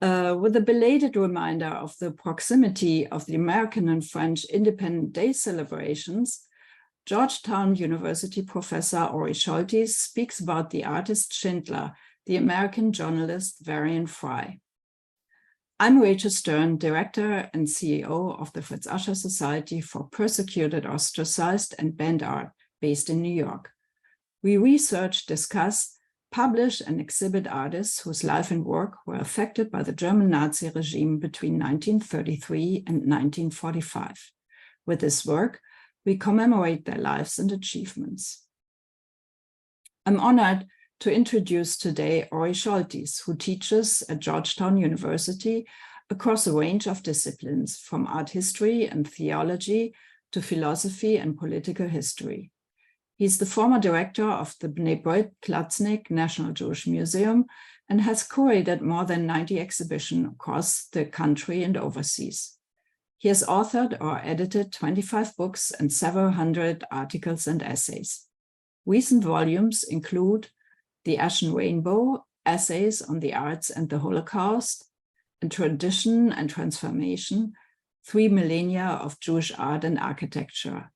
With a belated reminder of the proximity of the American and French Independence Day celebrations, Georgetown University professor Ori Soltes speaks about the artist Schindler, the American journalist Varian Fry. I'm Rachel Stern, Director and CEO of the Fritz Ascher Society for Persecuted, Ostracized, and Banned Art, based in New York. We research, discuss, publish, and exhibit artists whose life and work were affected by the German Nazi regime between 1933 and 1945. With this work, we commemorate their lives and achievements. I'm honored to introduce today Ori Soltes, who teaches at Georgetown University across a range of disciplines, from art history and theology to philosophy and political history. He's the former director of the Bnei Brit Klutznick National Jewish Museum and has curated more than 90 exhibitions across the country and overseas. He has authored or edited 25 books and several hundred articles and essays. Recent volumes include The Ashen Rainbow, Essays on the Arts and the Holocaust, and Tradition and Transformation, 3 Millennia of Jewish Art and Architecture,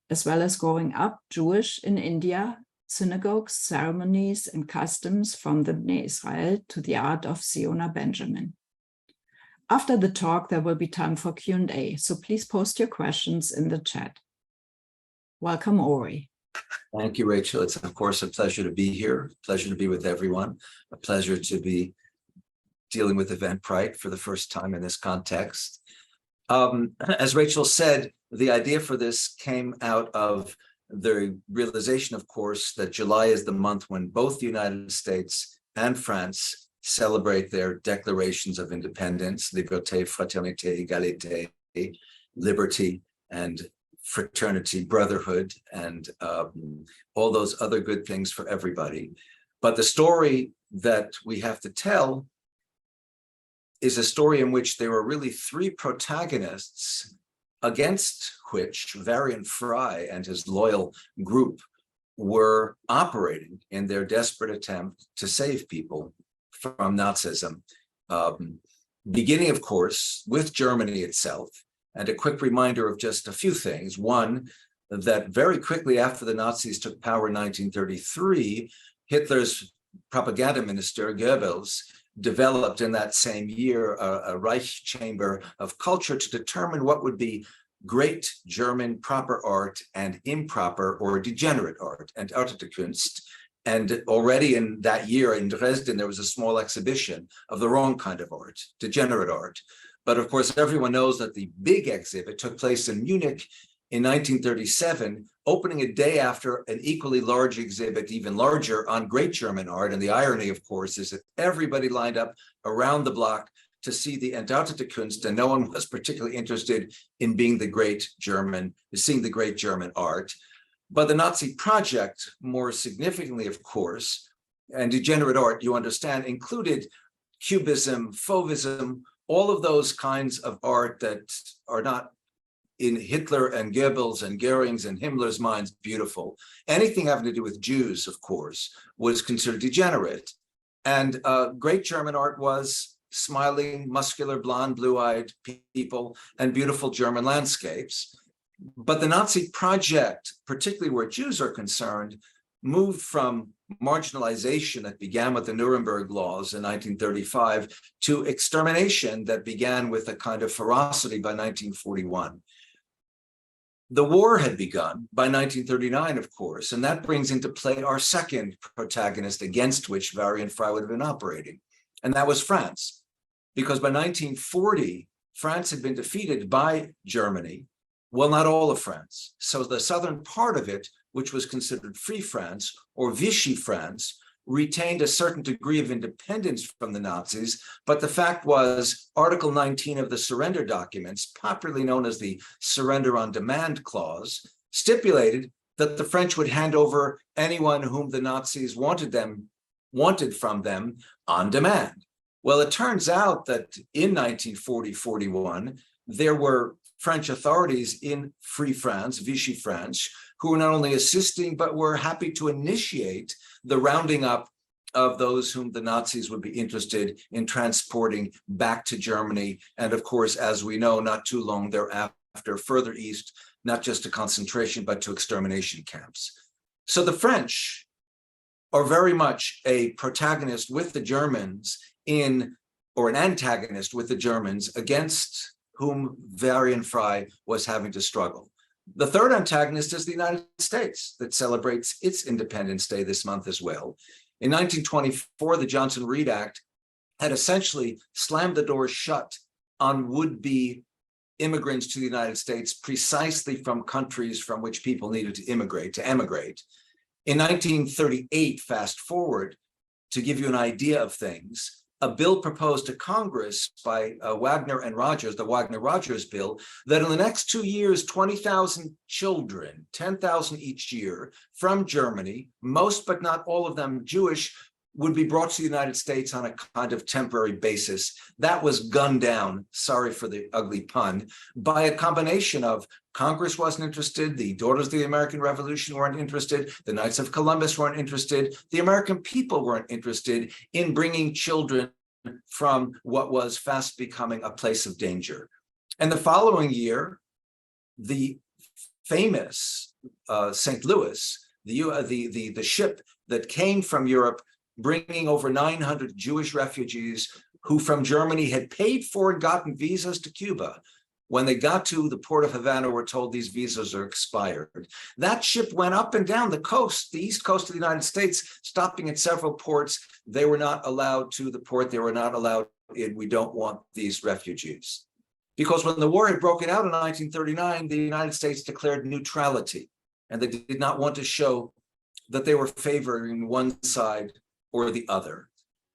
as well as Growing Up Jewish in India, Synagogues, Ceremonies, and Customs from the Bnei Israel to the Art of Ziona Benjamin. After the talk, there will be time for Q&A, so please post your questions in the chat. Welcome, Ori. Thank you, Rachel. It's, of course, a pleasure to be here, a pleasure to be with everyone, a pleasure to be dealing with Eventbrite for the first time in this context. As Rachel said, the idea for this came out of the realization, of course, that July is the month when both the United States and France celebrate their declarations of independence, liberté, fraternité, égalité, liberty, and fraternity, brotherhood, and all those other good things for everybody. But the story that we have to tell is a story in which there were really 3 protagonists against which Varian Fry and his loyal group were operating in their desperate attempt to save people from Nazism, beginning, of course, with Germany itself. And a quick reminder of just a few things. One, that very quickly after the Nazis took power in 1933, Hitler's propaganda minister, Goebbels, developed in that same year a Reich Chamber of Culture to determine what would be great German proper art and improper or degenerate art, and Kunst. And already in that year in Dresden, there was a small exhibition of the wrong kind of art, degenerate art. But of course, everyone knows that the big exhibit took place in Munich in 1937, opening a day after an equally large exhibit, even larger, on great German art. And the irony, of course, is that everybody lined up around the block to see the Kunst, and no one was particularly interested in seeing the great German art. But the Nazi project, more significantly, of course, and degenerate art, you understand, included Cubism, Fauvism, all of those kinds of art that are not in Hitler and Goebbels and Goering's and Himmler's minds beautiful. Anything having to do with Jews, of course, was considered degenerate. And great German art was smiling, muscular, blonde, blue-eyed people and beautiful German landscapes. But the Nazi project, particularly where Jews are concerned, moved from marginalization that began with the Nuremberg laws in 1935 to extermination that began with a kind of ferocity by 1941. The war had begun by 1939, of course, and that brings into play our second protagonist against which Varian Fry would have been operating, and that was France. Because by 1940, France had been defeated by Germany. Well, not all of France. So the southern part of it, which was considered Free France or Vichy France, retained a certain degree of independence from the Nazis. But the fact was, Article 19 of the surrender documents, popularly known as the Surrender on Demand Clause, stipulated that the French would hand over anyone whom the Nazis wanted from them on demand. Well, it turns out that in 1940-41, there were French authorities in Free France, Vichy France, who were not only assisting, but were happy to initiate the rounding up of those whom the Nazis would be interested in transporting back to Germany. And of course, as we know, not too long thereafter, further east, not just to concentration, but to extermination camps. So the French are very much a protagonist with the Germans or an antagonist with the Germans against whom Varian Fry was having to struggle. The third antagonist is the United States, that celebrates its Independence Day this month as well. In 1924, the Johnson-Reed Act had essentially slammed the door shut on would-be immigrants to the United States precisely from countries from which people needed to emigrate. In 1938, fast forward, to give you an idea of things, a bill proposed to Congress by Wagner and Rogers, the Wagner-Rogers bill, that in the next 2 years, 20,000 children, 10,000 each year, from Germany, most but not all of them Jewish, would be brought to the United States on a kind of temporary basis. That was gunned down, sorry for the ugly pun, by a combination of Congress wasn't interested, the Daughters of the American Revolution weren't interested, the Knights of Columbus weren't interested, the American people weren't interested in bringing children from what was fast becoming a place of danger. And the following year, the famous St. Louis, the ship that came from Europe, bringing over 900 Jewish refugees who from Germany had paid for and gotten visas to Cuba. When they got to the port of Havana, were told these visas are expired. That ship went up and down the coast, the east coast of the United States, stopping at several ports. They were not allowed to the port. They were not allowed in. We don't want these refugees. Because when the war had broken out in 1939, the United States declared neutrality, and they did not want to show that they were favoring one side or the other.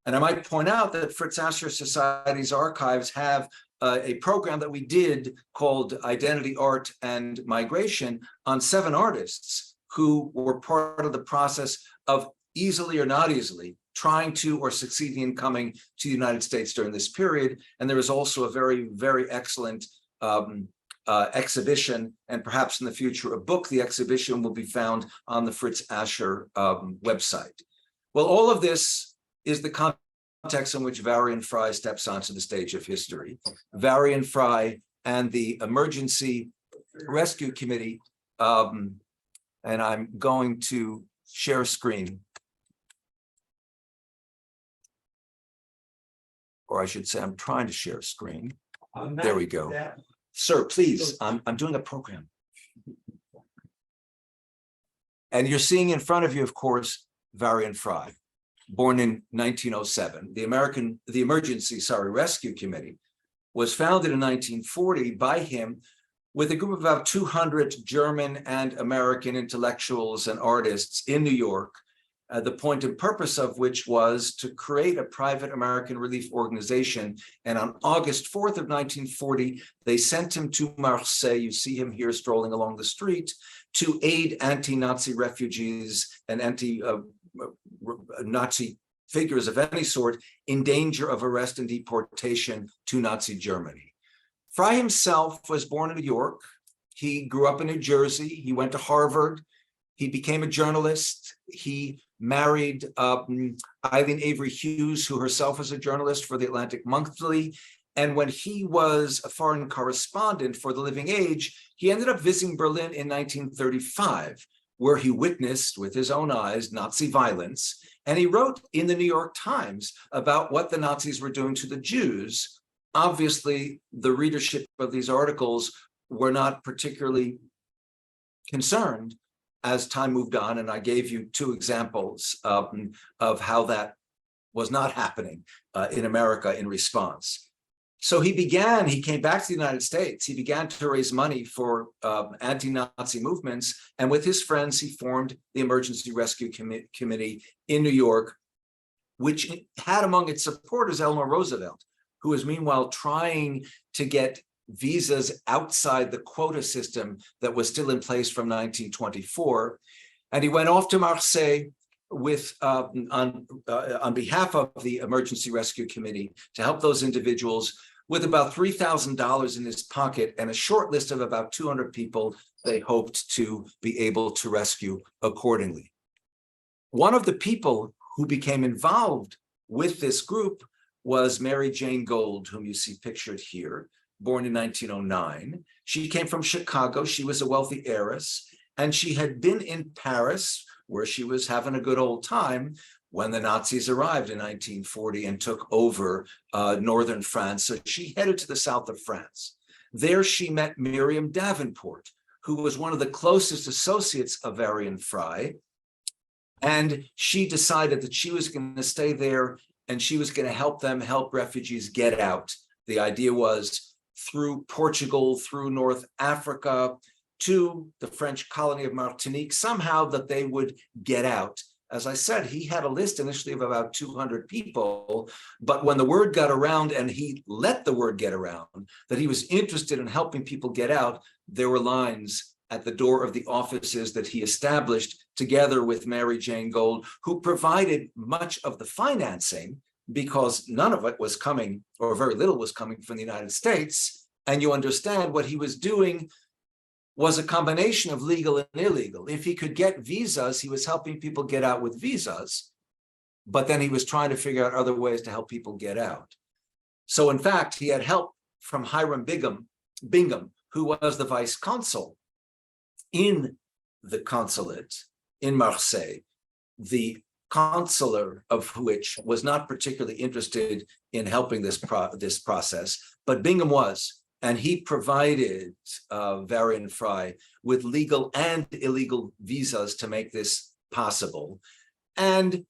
And I might point out that Fritz Asher Society's archives have a program that we did called Identity, Art, and Migration on 7 artists who were part of the process of easily or not easily trying to or succeeding in coming to the United States during this period. And there is also a very, very excellent exhibition, and perhaps in the future a book. The exhibition will be found on the Fritz Asher website. Well, all of this is the context in which Varian Fry steps onto the stage of history. Varian Fry and the Emergency Rescue Committee, and I'm going to share screen. Or I should say, I'm trying to share screen. There we go. Sir, please, I'm doing a program. And you're seeing in front of you, of course, Varian Fry, born in 1907. The Emergency Rescue Committee was founded in 1940 by him with a group of about 200 German and American intellectuals and artists in New York, the point and purpose of which was to create a private American relief organization. And on August 4th of 1940, they sent him to Marseille, you see him here strolling along the street, to aid anti-Nazi refugees and anti-Nazi figures of any sort in danger of arrest and deportation to Nazi Germany. Fry himself was born in New York. He grew up in New Jersey. He went to Harvard. He became a journalist. He married Eileen Avery Hughes, who herself was a journalist for the Atlantic Monthly. And when he was a foreign correspondent for The Living Age, he ended up visiting Berlin in 1935, where he witnessed with his own eyes Nazi violence. And he wrote in the New York Times about what the Nazis were doing to the Jews. Obviously, the readership of these articles were not particularly concerned as time moved on, and I gave you 2 examples of how that was not happening in America in response. So he came back to the United States. He began to raise money for anti-Nazi movements, and with his friends, he formed the Emergency Rescue Committee in New York, which had among its supporters Eleanor Roosevelt, who was meanwhile trying to get visas outside the quota system that was still in place from 1924. And he went off to Marseille with on behalf of the Emergency Rescue Committee to help those individuals with about $3,000 in his pocket and a short list of about 200 people they hoped to be able to rescue accordingly. One of the people who became involved with this group was Mary Jane Gold, whom you see pictured here, born in 1909. She came from Chicago. She was a wealthy heiress, and she had been in Paris, where she was having a good old time, when the Nazis arrived in 1940 and took over northern France. So she headed to the south of France. There she met Miriam Davenport, who was one of the closest associates of Varian Fry. And she decided that she was going to stay there and she was going to help them help refugees get out. The idea was through Portugal, through North Africa, to the French colony of Martinique, somehow that they would get out. As I said, he had a list initially of about 200 people, but when the word got around, and he let the word get around, that he was interested in helping people get out, there were lines at the door of the offices that he established together with Mary Jane Gold, who provided much of the financing because none of it was coming, or very little was coming from the United States. And you understand what he was doing was a combination of legal and illegal. If he could get visas, he was helping people get out with visas, but then he was trying to figure out other ways to help people get out. So in fact, he had help from Hiram Bingham, who was the vice consul in the consulate in Marseille, the consular of which was not particularly interested in helping this process, but Bingham was. And he provided Varian Fry with legal and illegal visas to make this possible. And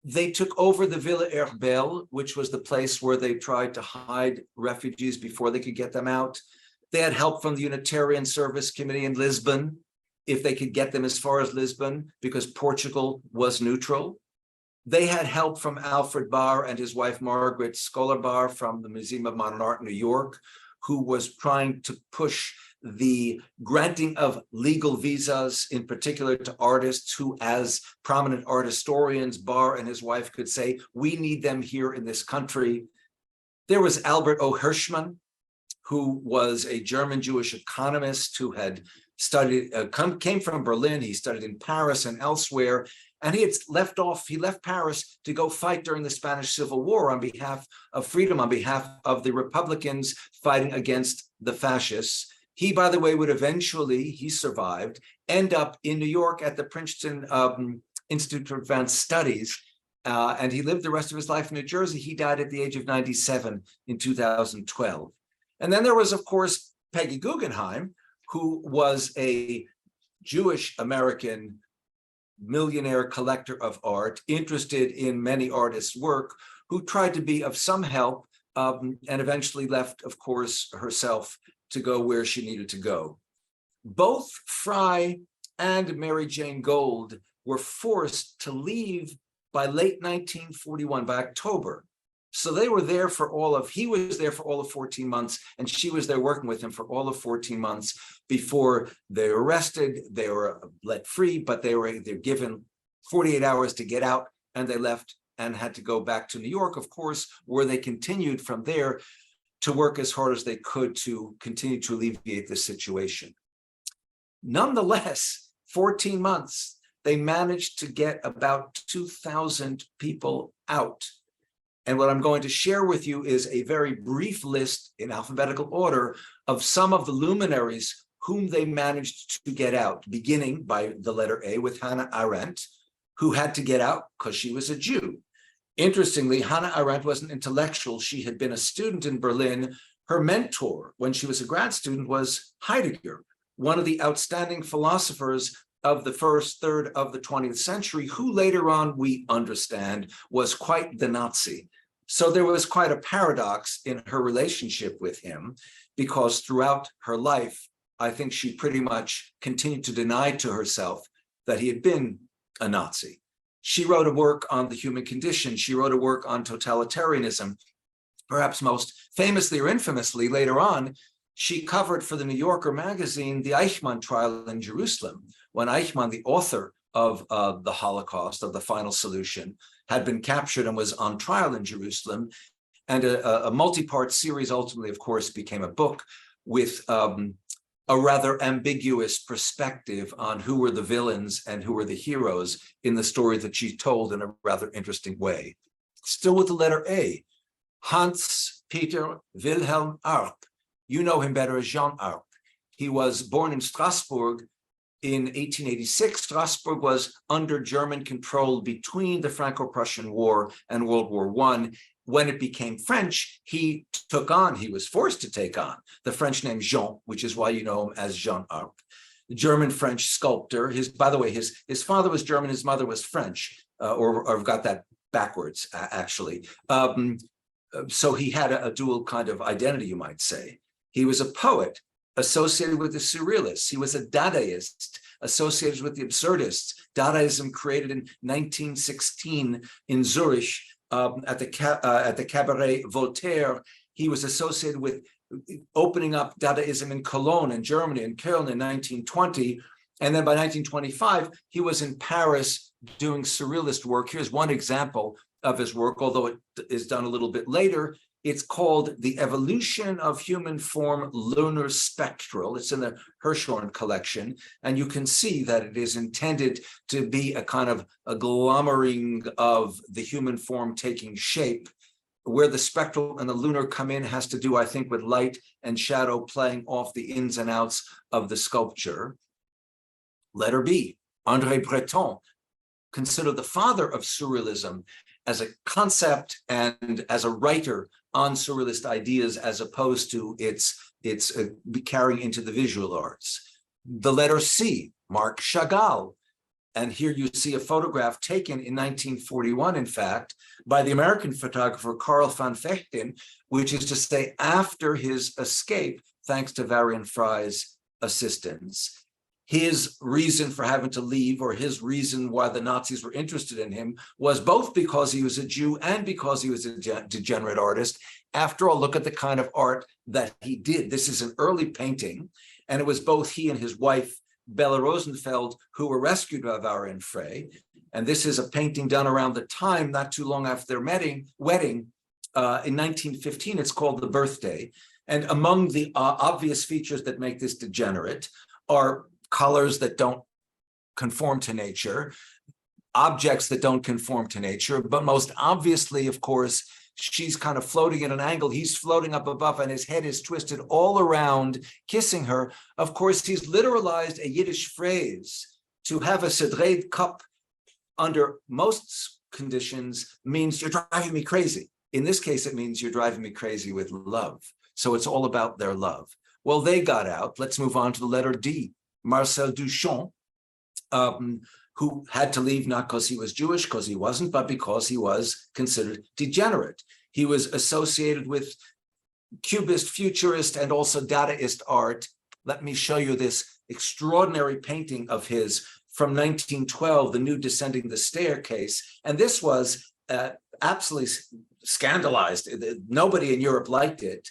they took over the Villa Herbel, which was the place where they tried to hide refugees before they could get them out. They had help from the Unitarian Service Committee in Lisbon, if they could get them as far as Lisbon, because Portugal was neutral. They had help from Alfred Barr and his wife, Margaret Scholar Barr, from the Museum of Modern Art in New York, who was trying to push the granting of legal visas, in particular to artists who, as prominent art historians, Barr and his wife could say, we need them here in this country. There was Albert O. Hirschman, who was a German Jewish economist who had studied, came from Berlin. He studied in Paris and elsewhere. And he left Paris to go fight during the Spanish Civil War on behalf of freedom, on behalf of the Republicans fighting against the fascists. He, by the way, would eventually, he survived, end up in New York at the Princeton Institute for Advanced Studies. And he lived the rest of his life in New Jersey. He died at the age of 97 in 2012. And then there was, of course, Peggy Guggenheim, who was a Jewish American millionaire collector of art, interested in many artists' work, who tried to be of some help and eventually left, of course, herself to go where she needed to go. Both Fry and Mary Jane Gold were forced to leave by late 1941, by October. So they were there for he was there for all of 14 months, and she was there working with him for all of 14 months before they were arrested. They were let free, but they're given 48 hours to get out, and they left and had to go back to New York, of course, where they continued from there to work as hard as they could to continue to alleviate the situation. Nonetheless, 14 months, they managed to get about 2,000 people out. And what I'm going to share with you is a very brief list in alphabetical order of some of the luminaries whom they managed to get out, beginning by the letter A with Hannah Arendt, who had to get out because she was a Jew. Interestingly, Hannah Arendt was an intellectual. She had been a student in Berlin. Her mentor, when she was a grad student, was Heidegger, one of the outstanding philosophers of the first third of the 20th century, who later on, we understand, was quite the Nazi. So there was quite a paradox in her relationship with him, because throughout her life, I think she pretty much continued to deny to herself that he had been a Nazi. She wrote a work on the human condition. She wrote a work on totalitarianism. Perhaps most famously or infamously, later on, she covered for the New Yorker magazine the Eichmann trial in Jerusalem, when Eichmann, the author of the Holocaust, of the Final Solution, had been captured and was on trial in Jerusalem. And a multi-part series ultimately, of course, became a book with a rather ambiguous perspective on who were the villains and who were the heroes in the story that she told in a rather interesting way. Still with the letter A, Hans Peter Wilhelm Arp. You know him better as Jean Arp. He was born in Strasbourg in 1886. Strasbourg was under German control between the Franco-Prussian War and World War I. When it became French, he was forced to take on the French name Jean, which is why you know him as Jean Arp. German-French sculptor. By the way, his father was German, his mother was French, or I've got that backwards, actually. So he had a dual kind of identity, you might say. He was a poet associated with the Surrealists. He was a Dadaist associated with the Absurdists. Dadaism created in 1916 in Zurich at the Cabaret Voltaire. He was associated with opening up Dadaism in Cologne in Germany and Köln in 1920. And then by 1925, he was in Paris doing Surrealist work. Here's one example of his work, although it is done a little bit later. It's called The Evolution of Human Form Lunar Spectral. It's in the Hirshhorn collection. And you can see that it is intended to be a kind of agglomerating of the human form taking shape. Where the spectral and the lunar come in has to do, I think, with light and shadow playing off the ins and outs of the sculpture. Letter B, André Breton, considered the father of Surrealism as a concept and as a writer on Surrealist ideas, as opposed to its carrying into the visual arts. The letter C, Marc Chagall. And here you see a photograph taken in 1941, in fact, by the American photographer Carl van Vechten, which is to say after his escape, thanks to Varian Fry's assistance. His reason for having to leave, or his reason why the Nazis were interested in him, was both because he was a Jew and because he was a degenerate artist. After all, look at the kind of art that he did. This is an early painting, and it was both he and his wife, Bella Rosenfeld, who were rescued by Varian Fry. And this is a painting done around the time, not too long after their wedding, in 1915. It's called The Birthday. And among the obvious features that make this degenerate are colors that don't conform to nature, objects that don't conform to nature, but most obviously, of course, she's kind of floating at an angle. He's floating up above and his head is twisted all around, kissing her. Of course, he's literalized a Yiddish phrase. To have a sedred cup under most conditions means you're driving me crazy. In this case, it means you're driving me crazy with love. So it's all about their love. Well, they got out. Let's move on to the letter D. Marcel Duchamp, who had to leave not because he was Jewish, because he wasn't, but because he was considered degenerate. He was associated with Cubist, Futurist, and also Dadaist art. Let me show you this extraordinary painting of his from 1912, The Nude Descending the Staircase. And this was absolutely scandalized. Nobody in Europe liked it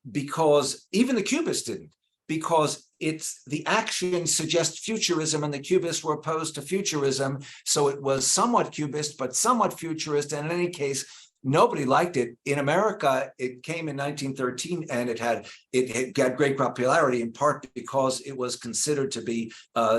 because even the Cubists didn't. Because the action suggests futurism, and the Cubists were opposed to futurism. So it was somewhat Cubist, but somewhat futurist. And in any case, nobody liked it. In America, it came in 1913, and it had great popularity, in part because it was considered to be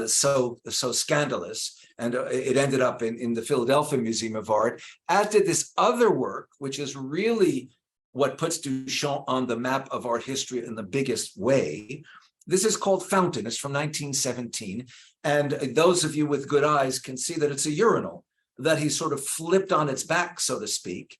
so scandalous. And it ended up in the Philadelphia Museum of Art, as did this other work, which is really what puts Duchamp on the map of art history in the biggest way. This is called Fountain. It's from 1917. And those of you with good eyes can see that it's a urinal that he sort of flipped on its back, so to speak.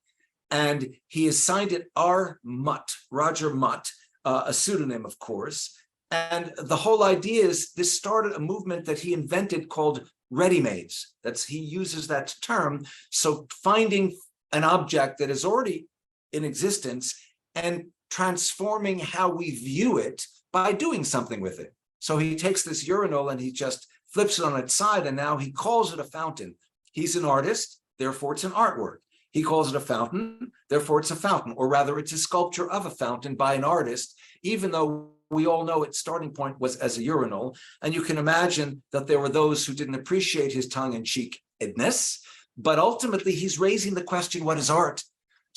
And he assigned it R. Mutt, Roger Mutt, a pseudonym, of course. And the whole idea is this started a movement that he invented called ready-mades. He uses that term. So finding an object that is already in existence and transforming how we view it by doing something with it. So he takes this urinal and he just flips it on its side, and now he calls it a fountain. He's an artist, therefore it's an artwork. He calls it a fountain, therefore it's a fountain, or rather it's a sculpture of a fountain by an artist, even though we all know its starting point was as a urinal. And you can imagine that there were those who didn't appreciate his tongue-in-cheekness, but ultimately he's raising the question, what is art?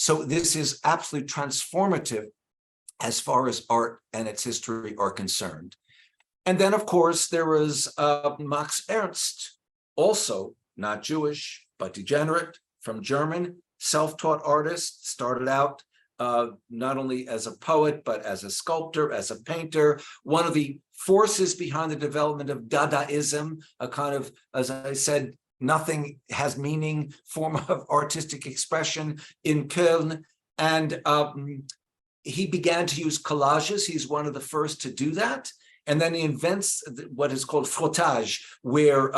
So this is absolutely transformative as far as art and its history are concerned. And then, of course, there was Max Ernst, also not Jewish, but degenerate, from German, self-taught artist, started out not only as a poet, but as a sculptor, as a painter, one of the forces behind the development of Dadaism, a kind of, as I said, nothing has meaning form of artistic expression in Köln. And he began to use collages. He's one of the first to do that. And then he invents what is called frottage, where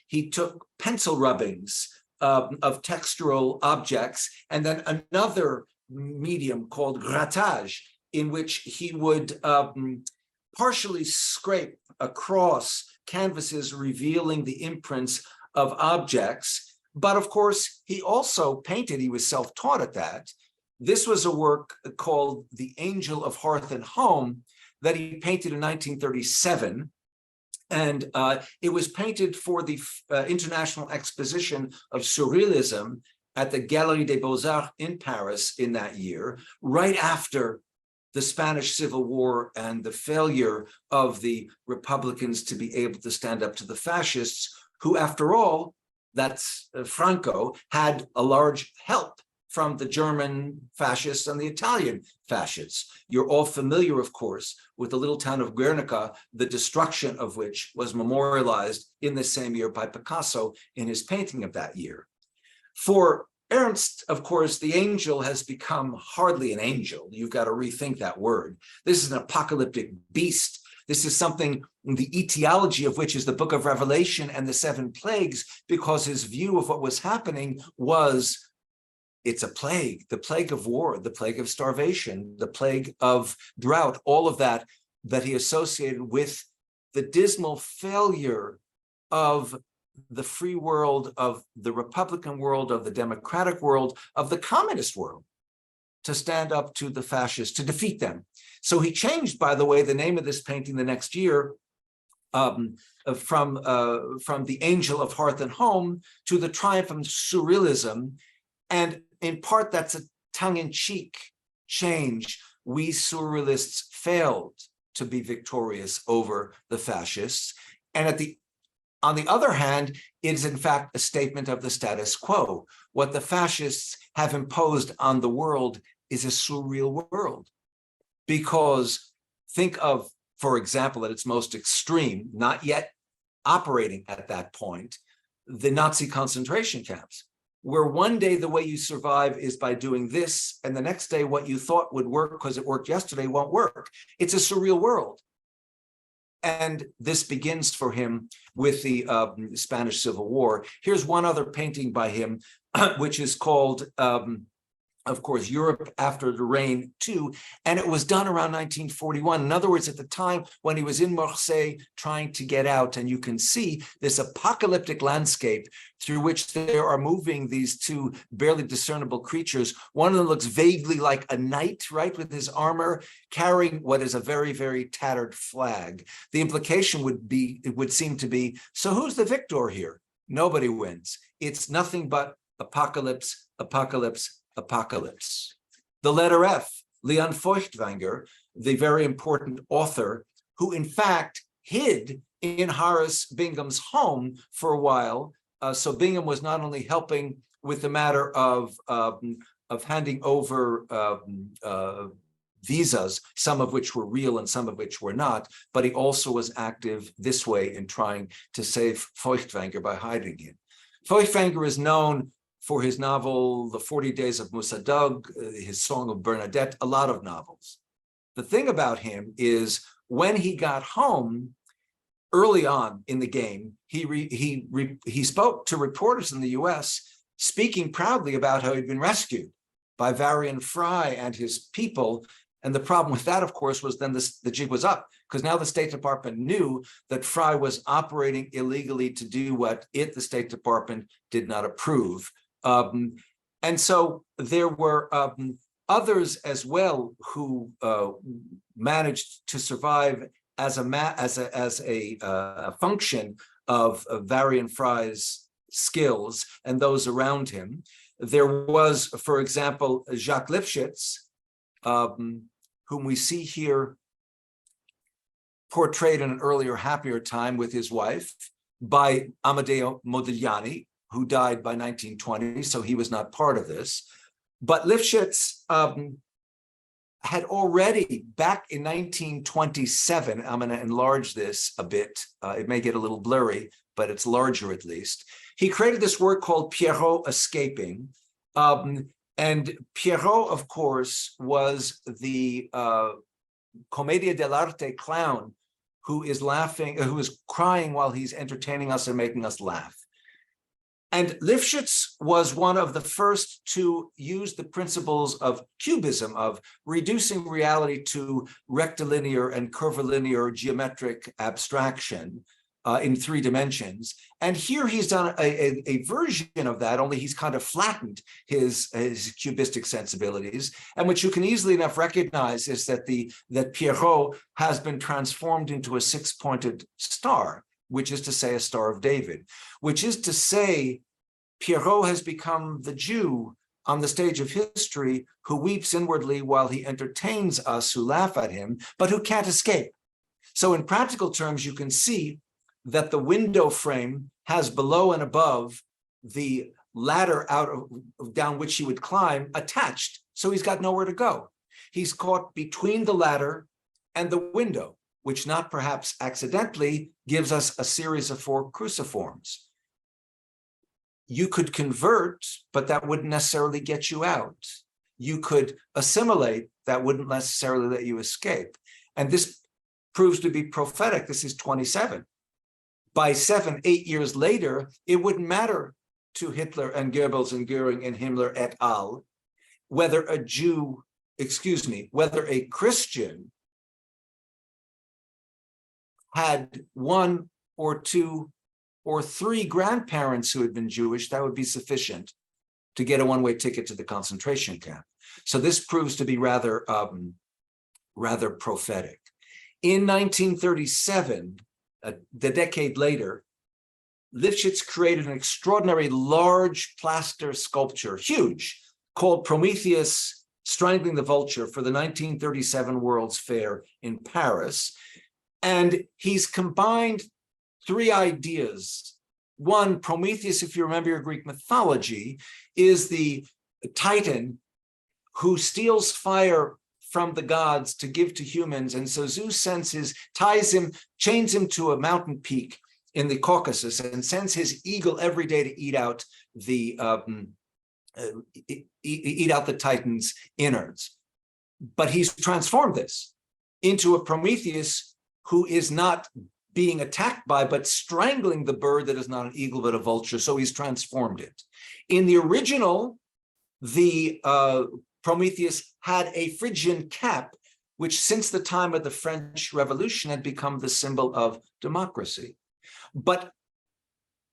he took pencil rubbings of textural objects, and then another medium called grattage, in which he would partially scrape across canvases, revealing the imprints of objects. But of course, he also painted, he was self-taught at that. This was a work called The Angel of Hearth and Home that he painted in 1937. And it was painted for the International Exposition of Surrealism at the Galerie des Beaux-Arts in Paris in that year, right after the Spanish Civil War and the failure of the Republicans to be able to stand up to the fascists, who, after all, that's Franco, had a large help from the German fascists and the Italian fascists. You're all familiar, of course, with the little town of Guernica, the destruction of which was memorialized in the same year by Picasso in his painting of that year. For Ernst, of course, the angel has become hardly an angel. You've got to rethink that word. This is an apocalyptic beast. This is something, the etiology of which is the book of Revelation and the 7 plagues, because his view of what was happening was, it's a plague, the plague of war, the plague of starvation, the plague of drought, all of that he associated with the dismal failure of the free world, of the Republican world, of the democratic world, of the communist world, to stand up to the fascists, to defeat them. So he changed, by the way, the name of this painting the next year from The Angel of Hearth and Home to The Triumph of Surrealism. And in part, that's a tongue-in-cheek change. We surrealists failed to be victorious over the fascists. And on the other hand, it is in fact a statement of the status quo. What the fascists have imposed on the world is a surreal world. Because think of, for example, at its most extreme, not yet operating at that point, the Nazi concentration camps, where one day the way you survive is by doing this, and the next day what you thought would work because it worked yesterday won't work. It's a surreal world. And this begins for him with the Spanish Civil War. Here's one other painting by him, which is called, of course, Europe After the Rain 2, and it was done around 1941. In other words, at the time when he was in Marseille trying to get out, and you can see this apocalyptic landscape through which there are moving these 2 barely discernible creatures. One of them looks vaguely like a knight, right, with his armor, carrying what is a very, very tattered flag. The implication would seem to be, so who's the victor here? Nobody wins. It's nothing but apocalypse, apocalypse, apocalypse. The letter F, Leon Feuchtwanger, the very important author, who in fact hid in Horace Bingham's home for a while. So Bingham was not only helping with the matter of handing over visas, some of which were real and some of which were not, but he also was active this way in trying to save Feuchtwanger by hiding him. Feuchtwanger is known for his novel, The 40 Days of Moussadoug, his Song of Bernadette, a lot of novels. The thing about him is when he got home, early on in the game, he spoke to reporters in the US, speaking proudly about how he'd been rescued by Varian Fry and his people. And the problem with that, of course, was then the jig was up, because now the State Department knew that Fry was operating illegally to do what the State Department did not approve. And so there were others as well who managed to survive as a function of Varian Fry's skills and those around him. There was, for example, Jacques Lipschitz, whom we see here portrayed in an earlier, happier time with his wife by Amedeo Modigliani, who died by 1920, so he was not part of this. But Lifshitz had already, back in 1927, I'm going to enlarge this a bit, it may get a little blurry, but it's larger at least. He created this work called Pierrot Escaping. And Pierrot, of course, was the Commedia dell'arte clown who is laughing, who is crying while he's entertaining us and making us laugh. And Lifshitz was one of the first to use the principles of cubism, of reducing reality to rectilinear and curvilinear geometric abstraction in 3 dimensions. And here he's done a version of that, only he's kind of flattened his cubistic sensibilities. And what you can easily enough recognize is that that Pierrot has been transformed into a 6-pointed star, which is to say a Star of David, which is to say Pierrot has become the Jew on the stage of history who weeps inwardly while he entertains us who laugh at him, but who can't escape. So in practical terms, you can see that the window frame has below and above the ladder down which he would climb attached, so he's got nowhere to go. He's caught between the ladder and the window, which not perhaps accidentally gives us a series of 4 cruciforms. You could convert, but that wouldn't necessarily get you out. You could assimilate, that wouldn't necessarily let you escape. And this proves to be prophetic. This is 27. By 7, 8 years later, it wouldn't matter to Hitler and Goebbels and Goering and Himmler et al. Whether a Jew, whether a Christian had 1 or 2 or 3 grandparents who had been Jewish. That would be sufficient to get a one-way ticket to the concentration camp. So this proves to be rather prophetic. In 1937, the decade later, Lifshitz created an extraordinary large plaster sculpture, huge, called Prometheus Strangling the Vulture for the 1937 World's Fair in Paris. And he's combined 3 ideas. One, Prometheus, if you remember your Greek mythology, is the Titan who steals fire from the gods to give to humans. And so Zeus chains him to a mountain peak in the Caucasus and sends his eagle every day to eat out the Titan's innards. But he's transformed this into a Prometheus who is not being attacked by, but strangling the bird that is not an eagle, but a vulture. So he's transformed it. In the original, the Prometheus had a Phrygian cap, which since the time of the French Revolution had become the symbol of democracy. But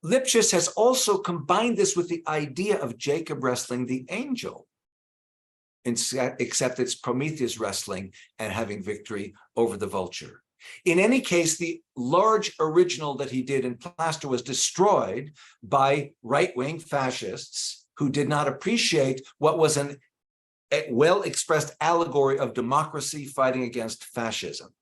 Lifshitz has also combined this with the idea of Jacob wrestling the angel, except it's Prometheus wrestling and having victory over the vulture. In any case, the large original that he did in plaster was destroyed by right-wing fascists who did not appreciate what was a well-expressed allegory of democracy fighting against fascism.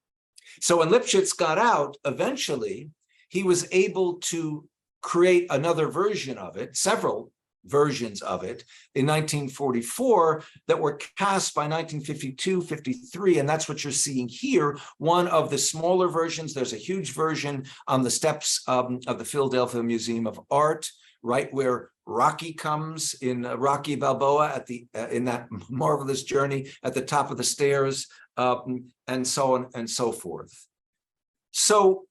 So when Lifshitz got out, eventually, he was able to create another version of it, several versions of it, in 1944 that were cast by 1952, 53, and that's what you're seeing here. One of the smaller versions, there's a huge version on the steps of the Philadelphia Museum of Art, right where Rocky comes in Rocky Balboa at in that marvelous journey at the top of the stairs, and so on and so forth. So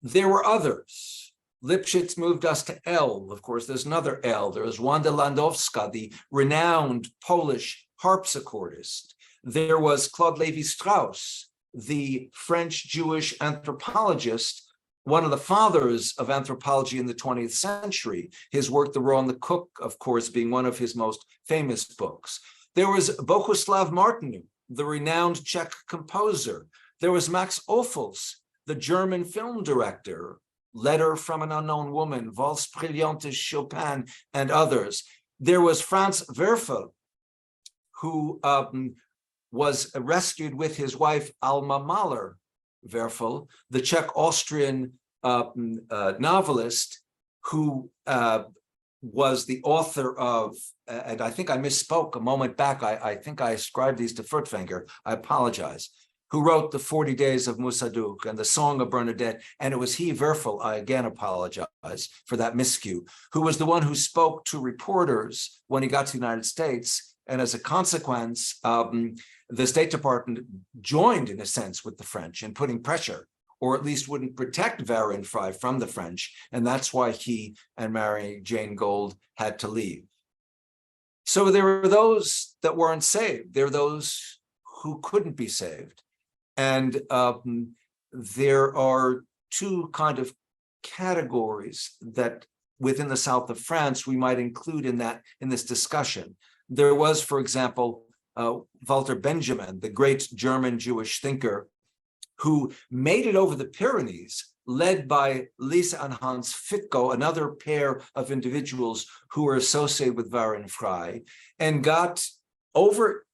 there were others. Lifshitz moved us to L. Of course, there's another L. There was Wanda Landowska, the renowned Polish harpsichordist. There was Claude Lévi-Strauss, the French-Jewish anthropologist, one of the fathers of anthropology in the 20th century. His work, The Raw and the Cook, of course, being one of his most famous books. There was Bohuslav Martinu, the renowned Czech composer. There was Max Ophüls, the German film director, Letter from an Unknown Woman, Valse Brillante, Chopin, and others. There was Franz Werfel, who was rescued with his wife Alma Mahler-Werfel, the Czech-Austrian novelist who was the author of, and I think I misspoke a moment back, I think I ascribed these to Furtwängler, I apologize, who wrote The 40 Days of Musad'Duk and The Song of Bernadette, and it was he, Werfel, I again apologize for that miscue, who was the one who spoke to reporters when he got to the United States, and as a consequence, the State Department joined, in a sense, with the French in putting pressure, or at least wouldn't protect Varian Fry from the French, and that's why he and Mary Jane Gold had to leave. So there were those that weren't saved. There were those who couldn't be saved. And there are two kind of categories that within the south of France we might include in this discussion. There was, for example, Walter Benjamin, the great German Jewish thinker, who made it over the Pyrenees, led by Lisa and Hans Fitko, another pair of individuals who were associated with Varian Fry, and got over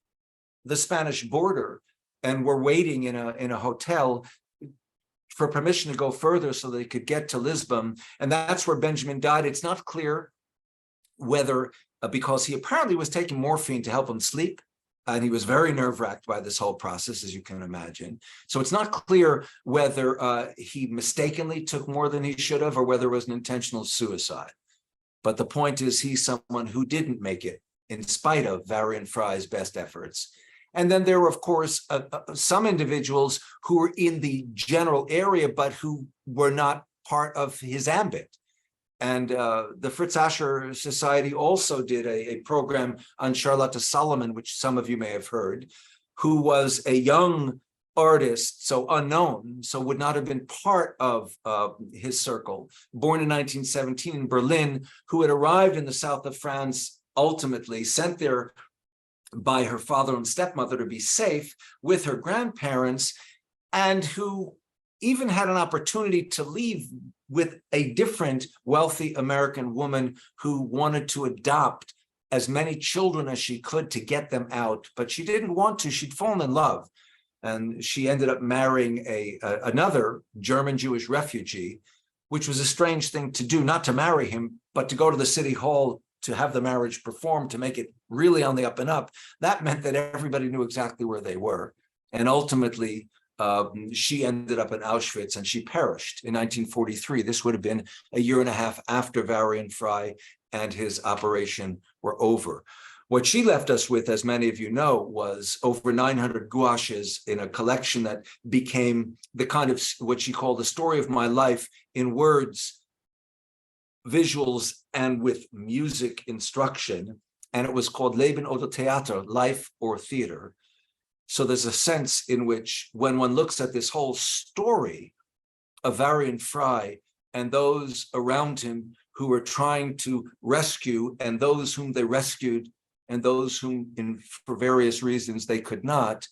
the Spanish border and were waiting in a hotel for permission to go further so they could get to Lisbon. And that's where Benjamin died. It's not clear whether, because he apparently was taking morphine to help him sleep, and he was very nerve-wracked by this whole process, as you can imagine. So it's not clear whether he mistakenly took more than he should have or whether it was an intentional suicide. But the point is, he's someone who didn't make it in spite of Varian Fry's best efforts. And then there were, of course, some individuals who were in the general area, but who were not part of his ambit. And the Fritz Ascher Society also did a program on Charlotte Solomon, which some of you may have heard, who was a young artist, so unknown, so would not have been part of his circle, born in 1917 in Berlin, who had arrived in the south of France, ultimately sent there by her father and stepmother to be safe with her grandparents, and who even had an opportunity to leave with a different wealthy American woman who wanted to adopt as many children as she could to get them out, but she didn't want to. She'd fallen in love, and she ended up marrying another German Jewish refugee, which was a strange thing to do, not to marry him, but to go to the city hall to have the marriage performed, to make it really on the up and up. That meant that everybody knew exactly where they were. And ultimately, she ended up in Auschwitz and she perished in 1943. This would have been a year and a half after Varian Fry and his operation were over. What she left us with, as many of you know, was over 900 gouaches in a collection that became the kind of what she called the story of my life in words, visuals, and with music instruction. And it was called Leben oder Theater, Life or Theater. So there's a sense in which when one looks at this whole story of Varian Fry and those around him who were trying to rescue, and those whom they rescued, and those whom for various reasons they could not,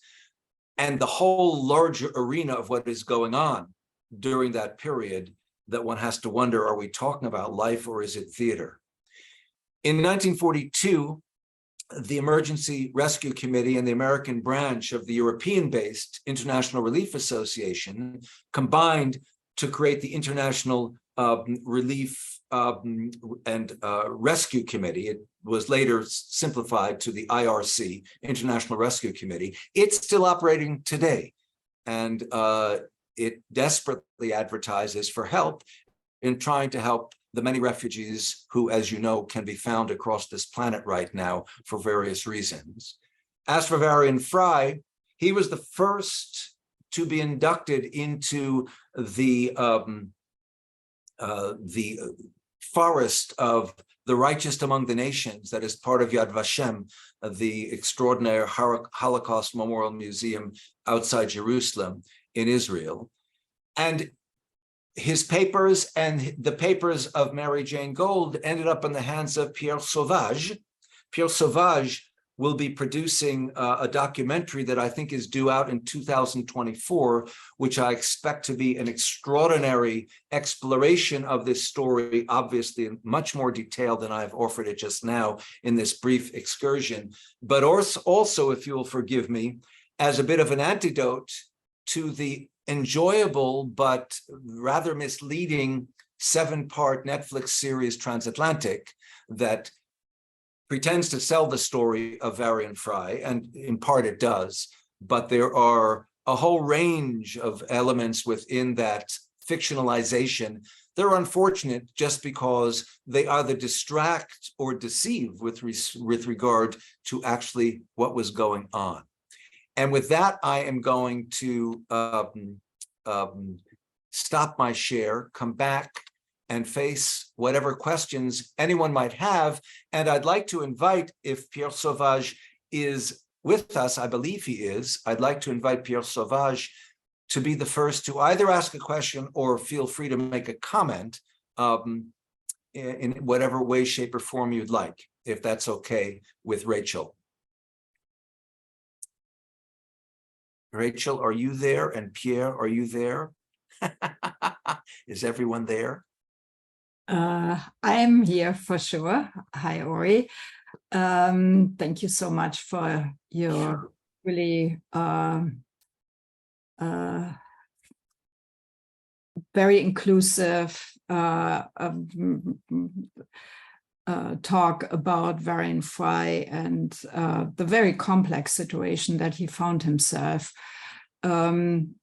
and the whole larger arena of what is going on during that period, that one has to wonder, are we talking about life or is it theater? In 1942, the Emergency Rescue Committee and the American branch of the European-based International Relief Association combined to create the International Relief and Rescue Committee. It was later simplified to the IRC, International Rescue Committee. It's still operating today, and it desperately advertises for help in trying to help the many refugees who, as you know, can be found across this planet right now for various reasons. As for Varian Fry, he was the first to be inducted into the forest of the righteous among the nations that is part of Yad Vashem, the extraordinary Holocaust Memorial Museum outside Jerusalem in Israel. And his papers and the papers of Mary Jane Gold ended up in the hands of Pierre Sauvage. Pierre Sauvage will be producing a documentary that I think is due out in 2024, which I expect to be an extraordinary exploration of this story, obviously in much more detail than I've offered it just now in this brief excursion, but also, if you will forgive me, as a bit of an antidote to the enjoyable but rather misleading 7-part Netflix series Transatlantic that pretends to sell the story of Varian Fry, and in part it does, but there are a whole range of elements within that fictionalization. They're unfortunate just because they either distract or deceive with regard to actually what was going on. And with that, I am going to stop my share, come back and face whatever questions anyone might have. And I'd like to invite, if Pierre Sauvage is with us, I believe he is, I'd like to invite Pierre Sauvage to be the first to either ask a question or feel free to make a comment in whatever way, shape, or form you'd like, if that's okay with Rachel. Rachel, are you there? And Pierre, are you there? Is everyone there? I'm here for sure. Hi, Ori. Thank you so much for your really very inclusive talk about Varian Fry and the very complex situation that he found himself in.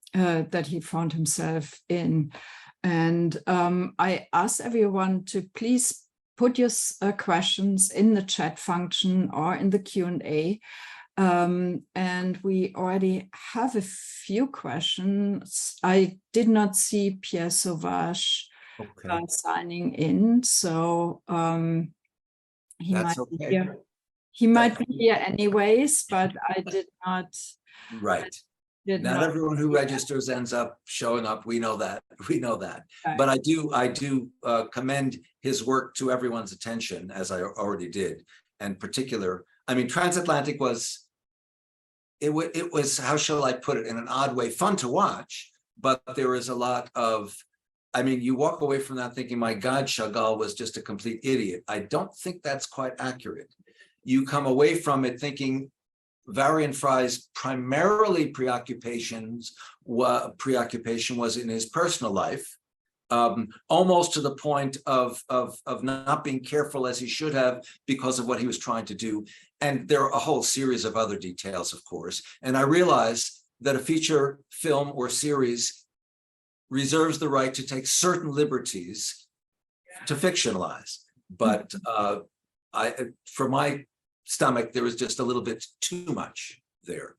And I ask everyone to please put your questions in the chat function or in the Q&A. And we already have a few questions. I did not see Pierre Sauvage signing in, so he That's might be okay. here. He might be here anyways, but I did not. Right. Not everyone who registers ends up showing up. We know that. We know that. Right. But I do commend his work to everyone's attention, as I already did. And particular, I mean, Transatlantic was, it was, how shall I put it, in an odd way, fun to watch. But there is a lot of, I mean, you walk away from that thinking, my God, Chagall was just a complete idiot. I don't think that's quite accurate. You come away from it thinking, Varian Fry's primarily preoccupation was in his personal life, almost to the point of not being careful as he should have because of what he was trying to do. And there are a whole series of other details, of course. And I realize that a feature film or series reserves the right to take certain liberties to fictionalize. But for my stomach, there was just a little bit too much there.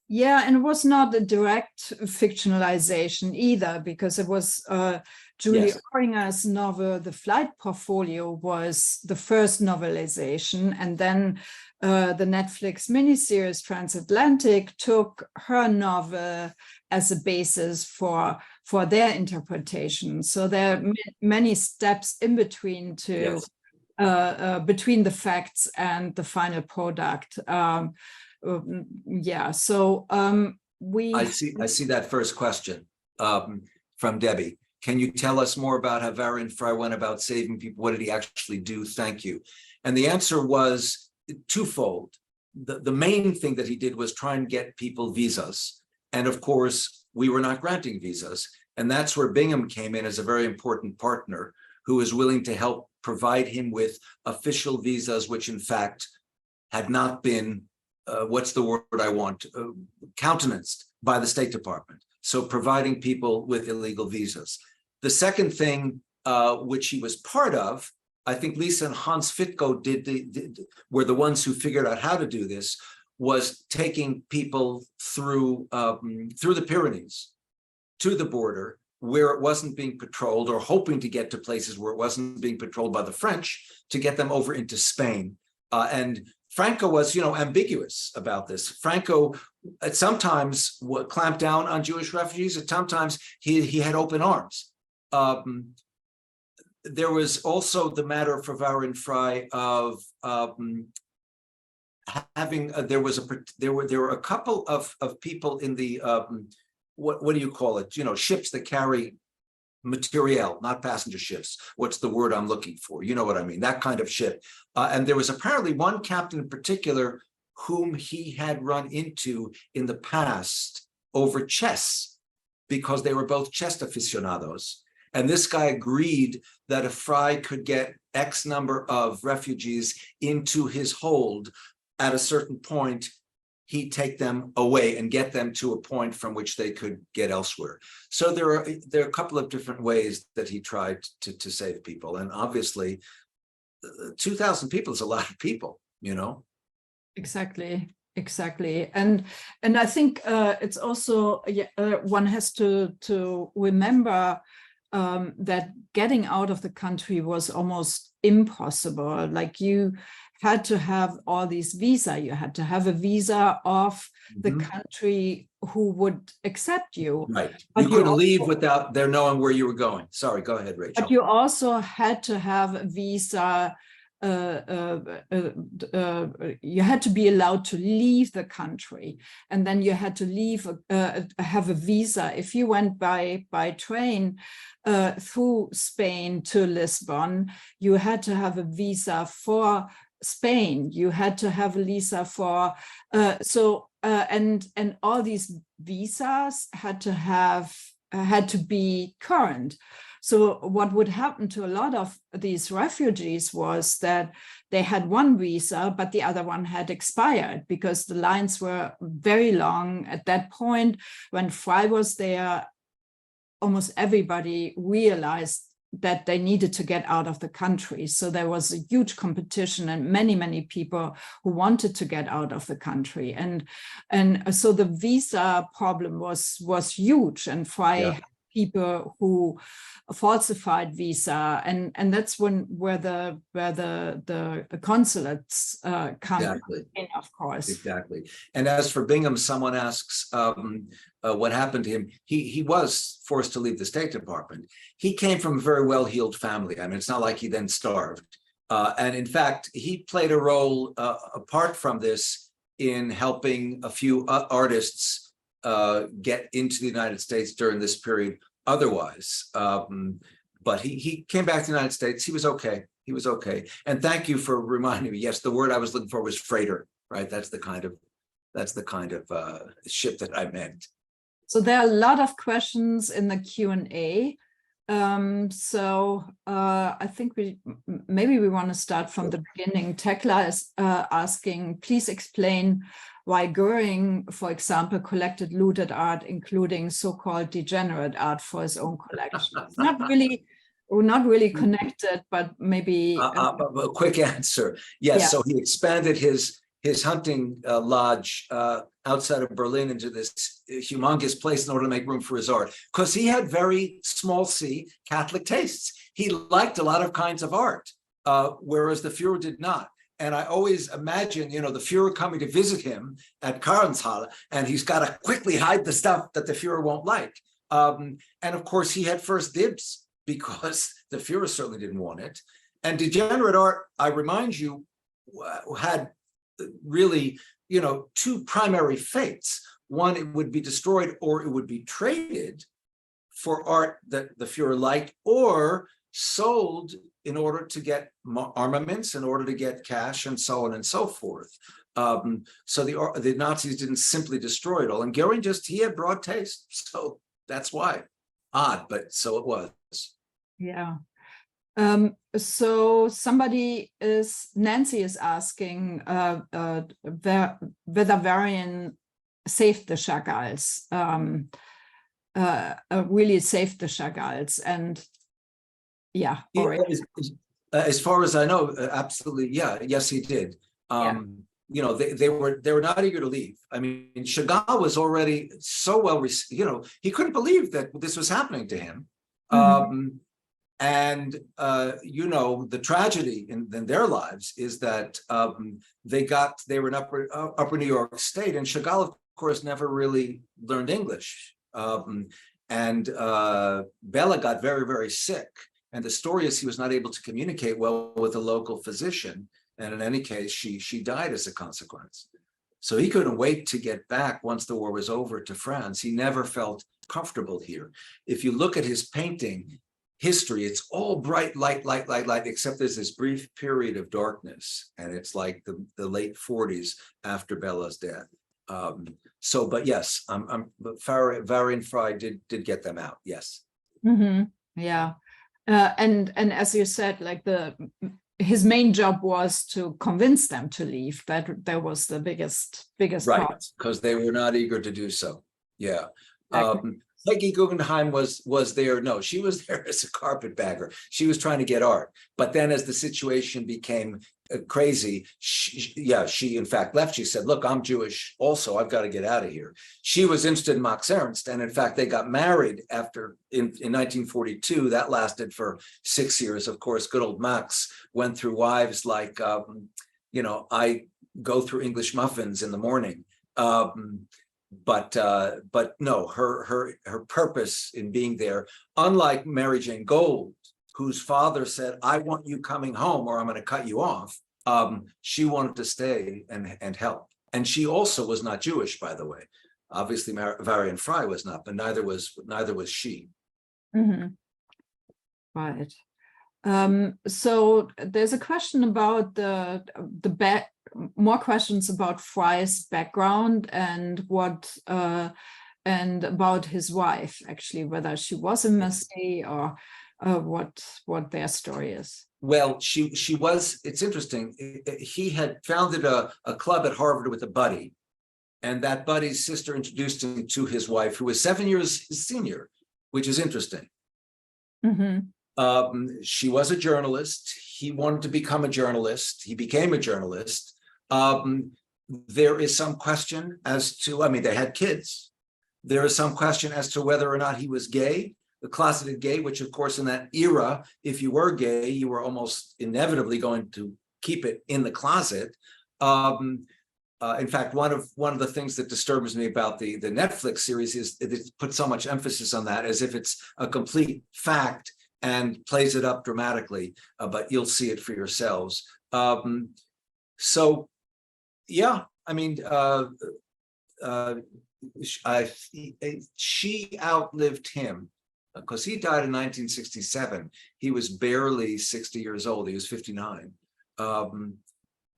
Yeah, and it was not a direct fictionalization either, because it was Julie Oringer's novel, The Flight Portfolio, was the first novelization, and then the Netflix miniseries Transatlantic took her novel as a basis for their interpretation. So there are many steps in between to between the facts and the final product. Yeah, so I see that first question from Debbie. Can you tell us more about how Varian Fry went about saving people? What did he actually do? Thank you. And the answer was twofold. The main thing that he did was try and get people visas. And of course, we were not granting visas. And that's where Bingham came in as a very important partner who was willing to help provide him with official visas, which in fact had not been, what's the word I want, countenanced by the State Department. So providing people with illegal visas. The second thing, which he was part of, I think Lisa and Hans Fitko were the ones who figured out how to do this, was taking people through the Pyrenees to the border where it wasn't being patrolled, or hoping to get to places where it wasn't being patrolled by the French to get them over into Spain. And Franco was, ambiguous about this. Franco at sometimes clamped down on Jewish refugees, at sometimes he had open arms. There was also the matter for Varian Fry of having there were a couple of people in the what do you call it? You know, ships that carry materiel, not passenger ships. What's the word I'm looking for? You know what I mean? That kind of ship. And there was apparently one captain in particular whom he had run into in the past over chess, because they were both chess aficionados. And this guy agreed that if Fry could get X number of refugees into his hold at a certain point, he'd take them away and get them to a point from which they could get elsewhere. So there are a couple of different ways that he tried to save people. And obviously, 2,000 people is a lot of people, you know? Exactly. And I think it's also, one has to remember that getting out of the country was almost impossible. Like, you had to have all these visa. You had to have a visa of the country who would accept you. Right. But you couldn't leave without their knowing where you were going. Sorry, go ahead, Rachel. But you also had to have a visa. You had to be allowed to leave the country, and then you had to leave, have a visa. If you went by train through Spain to Lisbon, you had to have a visa for Spain. You had to have a visa for and all these visas had to be current. So what would happen to a lot of these refugees was that they had one visa, but the other one had expired, because the lines were very long. At that point, when Fry was there, almost everybody realized that they needed to get out of the country. So there was a huge competition, and many people who wanted to get out of the country. And so the visa problem was huge, and Fry had people who falsified visa, and that's where the consulates come in, of course. Exactly. And as for Bingham, someone asks what happened to him. He was forced to leave the State Department. He came from a very well-heeled family. I mean, it's not like he then starved. And in fact, he played a role apart from this in helping a few artists get into the United States during this period otherwise. But he came back to the United States. He was okay. He was okay. And thank you for reminding me. Yes, the word I was looking for was freighter, right? That's the kind of ship that I meant. So there are a lot of questions in the Q&A. So I think maybe we want to start from the beginning. Tekla is asking, please explain why Goering, for example, collected looted art, including so-called degenerate art, for his own collection. It's not really connected, but maybe a quick answer. Yes. So he expanded his hunting lodge outside of Berlin into this humongous place in order to make room for his art, because he had very small c Catholic tastes. He liked a lot of kinds of art, whereas the Führer did not. And I always imagine, you know, the Führer coming to visit him at Karlshalle, and he's got to quickly hide the stuff that the Führer won't like. And of course, he had first dibs, because the Führer certainly didn't want it. And degenerate art, I remind you, had really, you know, two primary fates. One, it would be destroyed, or it would be traded for art that the Führer liked, or sold in order to get armaments, in order to get cash, and so on and so forth. So the Nazis didn't simply destroy it all. And Goering he had broad taste. So that's why. Odd, but so it was. Yeah. So Nancy is asking whether Varian saved the Chagalls, really saved the Chagalls, and as far as I know, absolutely, yes, he did. You know, they were not eager to leave. I mean, Chagall was already so well received. You know, he couldn't believe that this was happening to him. And you know, the tragedy in their lives is that they were in upper New York State, and Chagall, of course, never really learned English. And Bella got very, very sick. And the story is he was not able to communicate well with a local physician. And in any case, she died as a consequence. So he couldn't wait to get back once the war was over to France. He never felt comfortable here. If you look at his painting history, it's all bright light, light, light, light, except there's this brief period of darkness. And it's like the late 40s after Bella's death. But yes, but Varian Fry did get them out. Yes. Mm-hmm. Yeah. And as you said, like his main job was to convince them to leave. That was the biggest Right, part. because they were not eager to do so. Yeah. Exactly. Peggy Guggenheim was there. No, she was there as a carpetbagger. She was trying to get art. But then as the situation became crazy, she in fact left. She said, look, I'm Jewish also. I've got to get out of here. She was interested in Max Ernst. And in fact, they got married in 1942. That lasted for 6 years. Of course, good old Max went through wives like, I go through English muffins in the morning. But no, her purpose in being there, unlike Mary Jane Gould, whose father said, I want you coming home or I'm going to cut you off, she wanted to stay and help. And she also was not Jewish, by the way. Obviously, Varian Fry was not, but neither was she. Mm-hmm. Right. So there's a question about more questions about Fry's background and and about his wife, actually, whether she was a Massey or what their story is. Well, she was. It's interesting. He had founded a club at Harvard with a buddy, and that buddy's sister introduced him to his wife, who was 7 years his senior, which is interesting. Mm-hmm. She was a journalist. He wanted to become a journalist. He became a journalist. There is some question as to, they had kids. There is some question as to whether or not he was gay, the closeted gay, which of course in that era, if you were gay, you were almost inevitably going to keep it in the closet. In fact, one of the things that disturbs me about the Netflix series is it puts so much emphasis on that as if it's a complete fact and plays it up dramatically, but you'll see it for yourselves. So, yeah, she outlived him because he died in 1967. He was barely 60 years old. He was 59.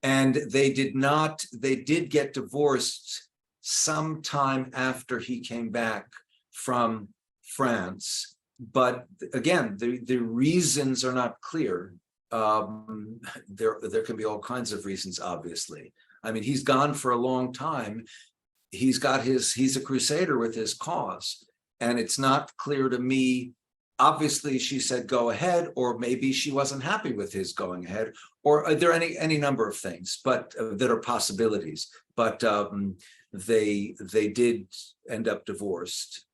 And they did get divorced sometime after he came back from France. But again, the reasons are not clear. There can be all kinds of reasons, obviously. He's gone for a long time. He's a crusader with his cause. And it's not clear to me, obviously she said, go ahead, or maybe she wasn't happy with his going ahead, or are there any number of things, but that are possibilities. But they did end up divorced.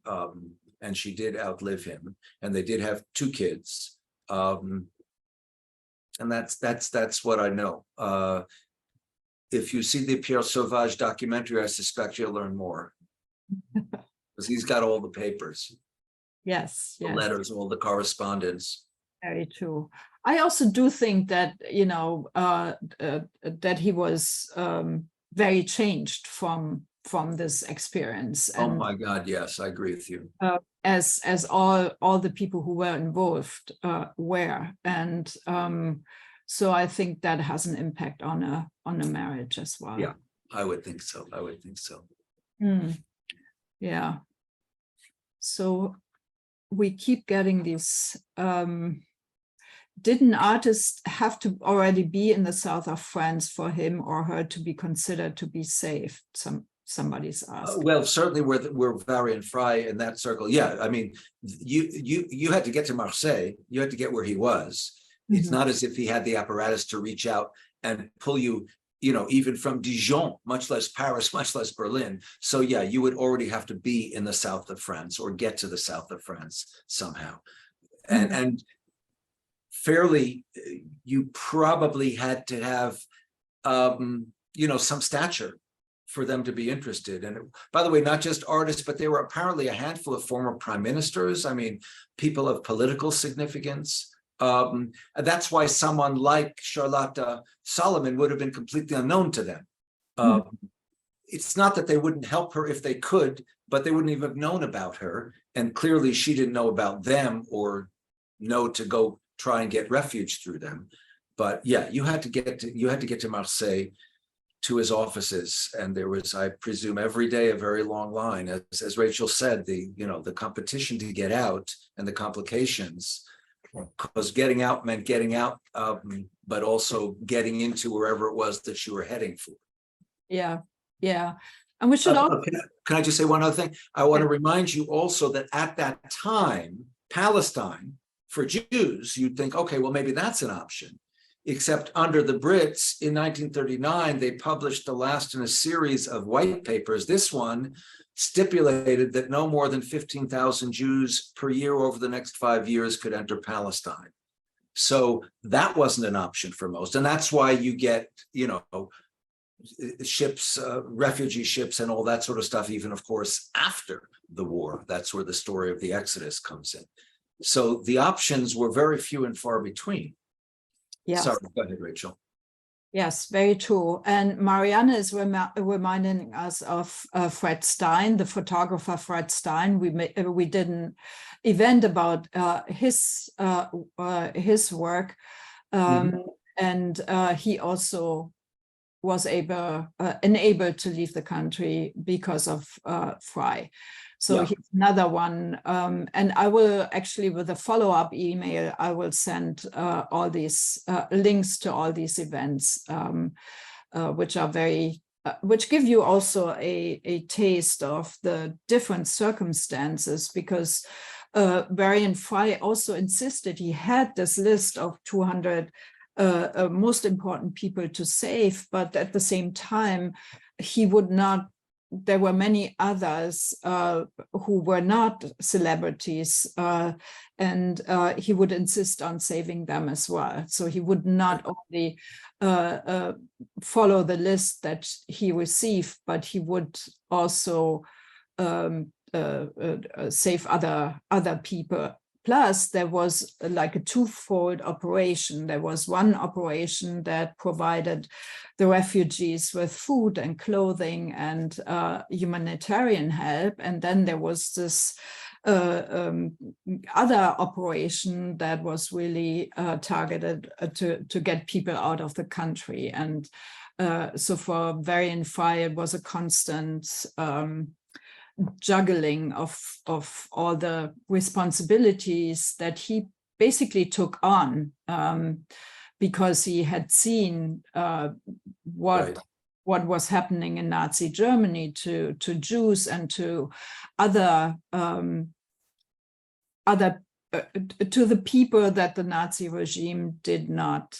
And she did outlive him, and they did have 2 kids. And that's what I know. If you see the Pierre Sauvage documentary, I suspect you'll learn more. Because he's got all the papers. Yes. The letters, all the correspondence. Very true. I also do think that, that he was very changed from this experience. And, oh my God, yes, I agree with you. As all the people who were involved were, and so I think that has an impact on a marriage as well. Yeah, I would think so. Yeah. So we keep getting these. Did an artist have to already be in the south of France for him or her to be considered to be safe? Somebody's asked. Well, certainly we're Varian Fry in that circle. Yeah, you had to get to Marseille. You had to get where he was. Mm-hmm. It's not as if he had the apparatus to reach out and pull you, even from Dijon, much less Paris, much less Berlin. So yeah, you would already have to be in the south of France or get to the south of France somehow. Mm-hmm. And fairly, you probably had to have, some stature for them to be interested. And by the way, not just artists, but there were apparently a handful of former prime ministers. People of political significance. That's why someone like Charlotte Solomon would have been completely unknown to them. It's not that they wouldn't help her if they could, but they wouldn't even have known about her. And clearly she didn't know about them or know to go try and get refuge through them. But yeah, you had to get to Marseille, to his offices, and there was, I presume, every day a very long line. As Rachel said, the competition to get out and the complications, because getting out meant getting out, but also getting into wherever it was that you were heading for. Yeah, yeah. And we should also... Can I just say one other thing? I want to remind you also that at that time, Palestine, for Jews, you'd think, okay, well, maybe that's an option. Except under the Brits in 1939, they published the last in a series of white papers. This one stipulated that no more than 15,000 Jews per year over the next 5 years could enter Palestine. So that wasn't an option for most. And that's why you get, ships, refugee ships and all that sort of stuff, even, of course, after the war. That's where the story of the Exodus comes in. So the options were very few and far between. Yes. Sorry, go ahead, Rachel. Yes, very true. And Marianne is reminding us of Fred Stein, the photographer Fred Stein. We did an event about his work, and he also was enabled to leave the country because of Fry. So here's another one. And I will actually, with a follow-up email, I will send all these links to all these events, which are which give you also a taste of the different circumstances, because Varian Fry also insisted he had this list of 200 most important people to save, but at the same time, he would not. There were many others who were not celebrities, and he would insist on saving them as well. So he would not only follow the list that he received, but he would also save other people. Plus, there was like a twofold operation. There was one operation that provided the refugees with food and clothing and humanitarian help. And then there was this other operation that was really targeted to get people out of the country. And so for Varian Fry, it was a constant juggling of all the responsibilities that he basically took on, because he had seen what was happening in Nazi Germany to Jews and to to the people that the Nazi regime did not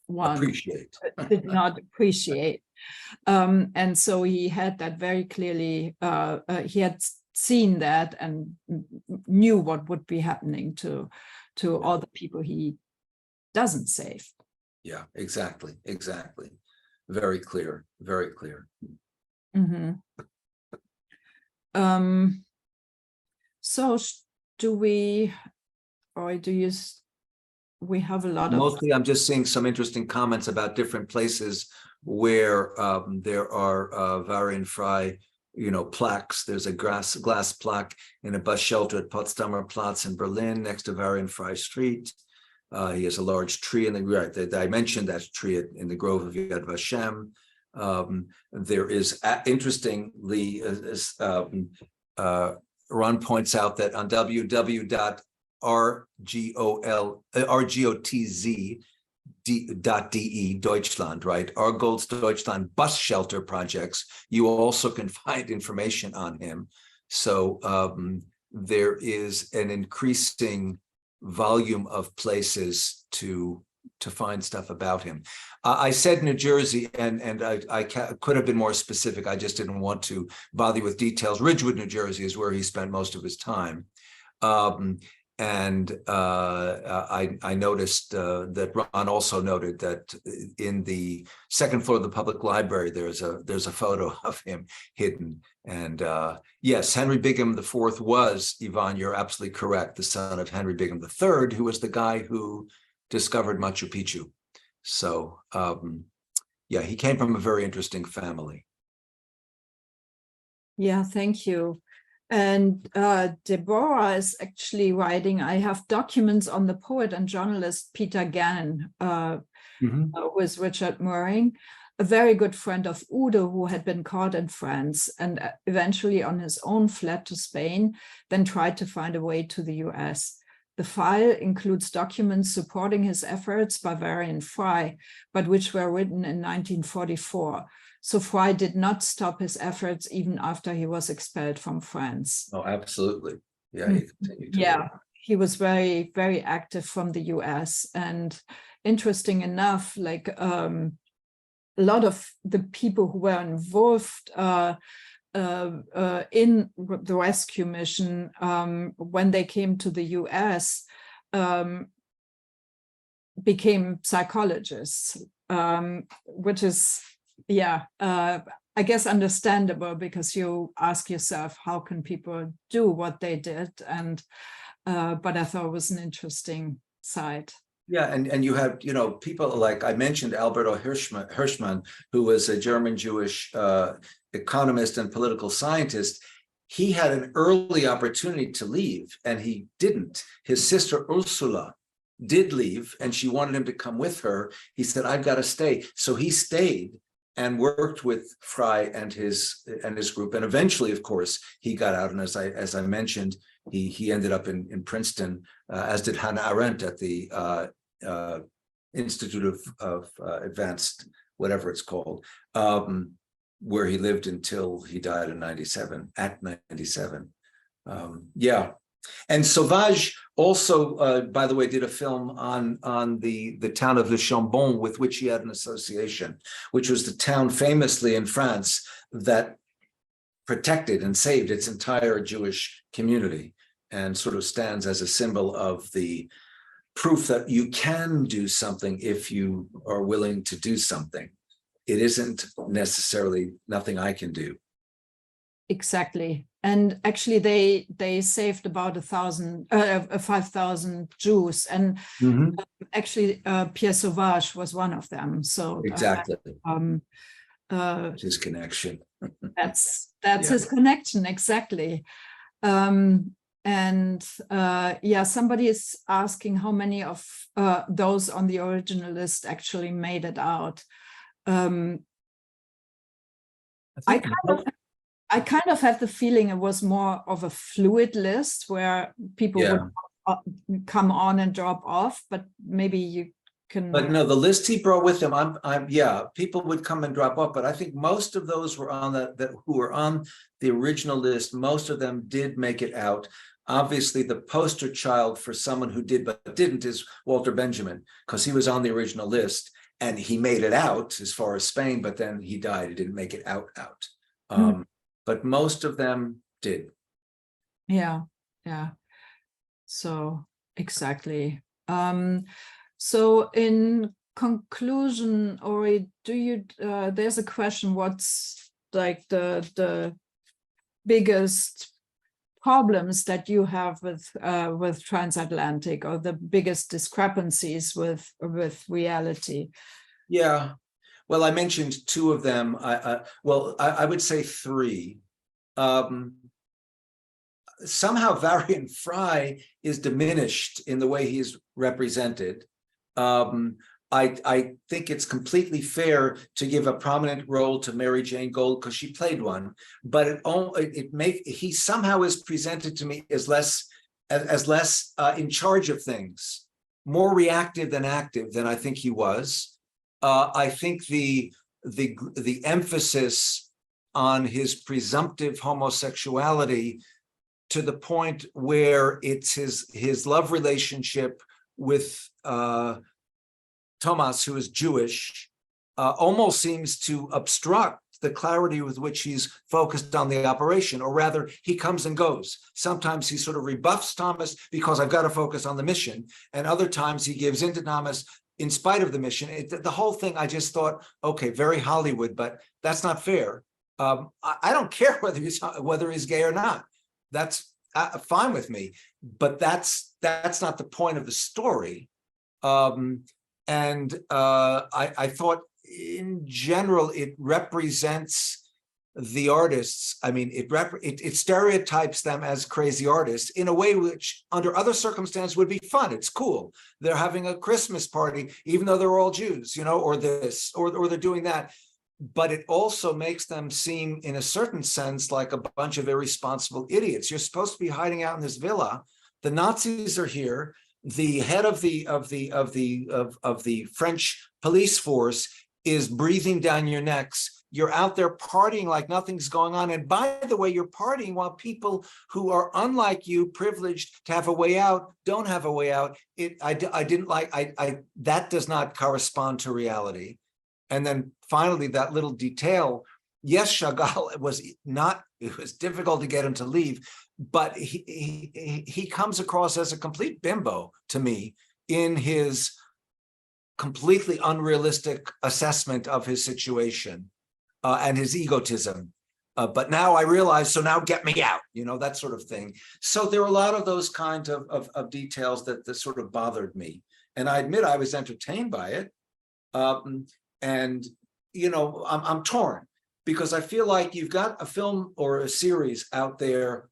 appreciate. And so he had that very clearly, he had seen that and knew what would be happening to all the people he doesn't save. Yeah, exactly. Very clear. So do we, or do you, we have a lot of... Mostly I'm just seeing some interesting comments about different places where there are Varian Fry, plaques. There's a glass plaque in a bus shelter at Potsdamer Platz in Berlin next to Varian Fry Street. He has a large tree in I mentioned that tree in the Grove of Yad Vashem. There is, interestingly, Ron points out that on www.rgotz.de Deutschland, right? Argolds Deutschland bus shelter projects. You also can find information on him. So there is an increasing volume of places to find stuff about him. I said New Jersey, and I could have been more specific. I just didn't want to bother you with details. Ridgewood, New Jersey is where he spent most of his time. And I noticed that Ron also noted that in the second floor of the public library, there's a photo of him hidden. And yes, Henry Bingham IV was, Yvonne, you're absolutely correct, the son of Henry Bingham III, who was the guy who discovered Machu Picchu. So yeah, he came from a very interesting family. Yeah, thank you. And Deborah is actually writing, I have documents on the poet and journalist Peter Gannon, with Richard Moering, a very good friend of Udo, who had been caught in France and eventually on his own fled to Spain, then tried to find a way to the US. The file includes documents supporting his efforts by Varian Fry, but which were written in 1944. So Fry did not stop his efforts even after he was expelled from France. Oh, absolutely. Yeah, he continued to work. He was very, very active from the US. And interesting enough, like a lot of the people who were involved in the rescue mission, when they came to the US, became psychologists, which is, I guess understandable, because you ask yourself, how can people do what they did? And but I thought it was an interesting side. Yeah, and you have, you know, people like I mentioned Alberto Hirschman, who was a German Jewish economist and political scientist. He had an early opportunity to leave, and he didn't. His sister Ursula did leave, and she wanted him to come with her. He said, "I've got to stay." So he stayed and worked with Fry and his group, and eventually, of course, he got out. And as I mentioned, he ended up in Princeton, as did Hannah Arendt at the Institute of Advanced, whatever it's called, where he lived until he died in 97, at 97. Yeah. And Sauvage also, by the way, did a film on the town of Le Chambon, with which he had an association, which was the town famously in France that protected and saved its entire Jewish community, and sort of stands as a symbol of the proof that you can do something if you are willing to do something. It isn't necessarily nothing I can do. Exactly. And actually they saved about 5,000 Jews, and actually Pierre Sauvage was one of them. So exactly, his connection. that's his connection, exactly. And somebody is asking how many of those on the original list actually made it out. I kind of have the feeling it was more of a fluid list where people would come on and drop off, but maybe you can. But no, the list he brought with him, people would come and drop off, but I think most of those were on who were on the original list. Most of them did make it out. Obviously, the poster child for someone who did but didn't is Walter Benjamin, because he was on the original list and he made it out as far as Spain, but then he died. He didn't make it out. But most of them did. Yeah. So exactly. So in conclusion, Ori, do you? There's a question. What's like the biggest problems that you have with transatlantic, or the biggest discrepancies with reality? Yeah. Well, I mentioned two of them. I would say three. Somehow Varian Fry is diminished in the way he is represented. I think it's completely fair to give a prominent role to Mary Jane Gold because she played one, but he somehow is presented to me as less in charge of things, more reactive than active than I think he was. I think the emphasis on his presumptive homosexuality, to the point where it's his love relationship with Thomas, who is Jewish, almost seems to obstruct the clarity with which he's focused on the operation, or rather, he comes and goes. Sometimes he sort of rebuffs Thomas because I've got to focus on the mission, and other times he gives in to Thomas in spite of the mission. The whole thing, I just thought, okay, very Hollywood, but that's not fair. I don't care whether he's gay or not. That's fine with me, but that's not the point of the story. I thought in general it represents the artists. I mean, it stereotypes them as crazy artists in a way which under other circumstances would be fun. It's cool. They're having a Christmas party, even though they're all Jews, you know, or this, or they're doing that. But it also makes them seem, in a certain sense, like a bunch of irresponsible idiots. You're supposed to be hiding out in this villa. The Nazis are here. The head of the French police force is breathing down your necks. You're out there partying like nothing's going on. And by the way, you're partying while people who are unlike you, privileged to have a way out, don't have a way out. That does not correspond to reality. And then finally, that little detail, yes, Chagall it was difficult to get him to leave, but he comes across as a complete bimbo to me in his completely unrealistic assessment of his situation and his egotism. But now I realize, so now get me out, you know, that sort of thing. So there were a lot of those kinds of details that sort of bothered me. And I admit I was entertained by it. And, you know, I'm torn because I feel like you've got a film or a series out there.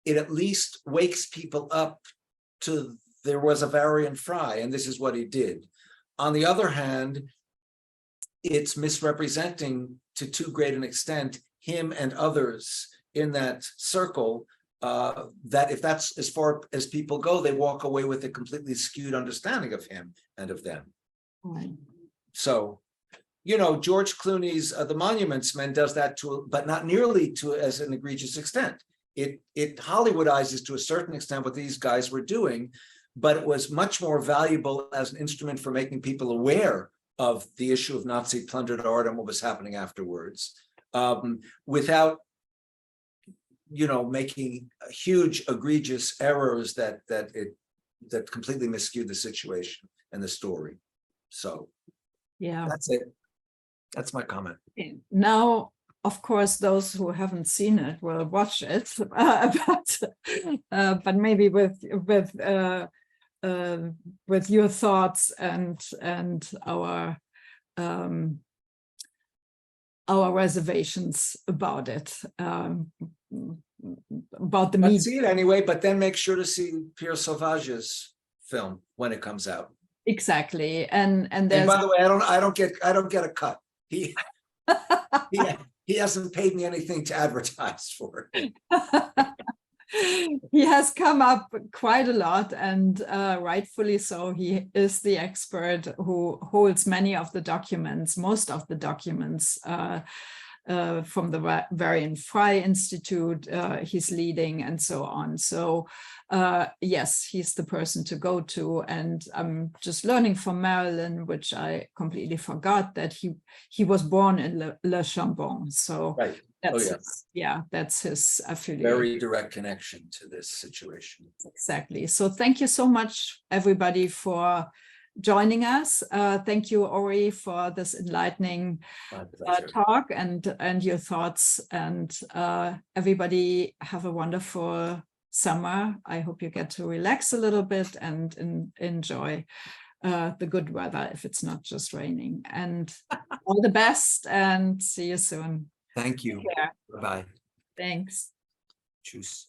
It at least wakes people up to there was a Varian Fry, and this is what he did. On the other hand, it's misrepresenting to too great an extent him and others in that circle, that if that's as far as people go, they walk away with a completely skewed understanding of him and of them. Right. So, you know, George Clooney's The Monuments Men does that but not nearly to as an egregious extent. It Hollywoodizes to a certain extent what these guys were doing, but it was much more valuable as an instrument for making people aware of the issue of Nazi plundered art and what was happening afterwards, without, you know, making huge egregious errors that completely miscued the situation and the story. So yeah, that's it. That's my comment. Now, of course, those who haven't seen it will watch it, but maybe with your thoughts and our reservations about it, about the media. See it anyway, but then make sure to see Pierre Sauvage's film when it comes out. Exactly, and by the way, I don't get a cut. He hasn't paid me anything to advertise for it. He has come up quite a lot, and rightfully so. He is the expert who holds many of the documents, most of the documents from the Varian Fry Institute he's leading and so on. So yes, he's the person to go to. And I'm just learning from Marilyn, which I completely forgot, that he was born in Le Chambon. So right. That's that's his affiliate. Very direct connection to this situation. Exactly. So thank you so much, everybody, for joining us. Thank you, Ori, for this enlightening talk and your thoughts. And everybody have a wonderful summer. I hope you get to relax a little bit and enjoy the good weather if it's not just raining. And all the best, and see you soon. Thank you. Bye-bye. Thanks. Tschüss.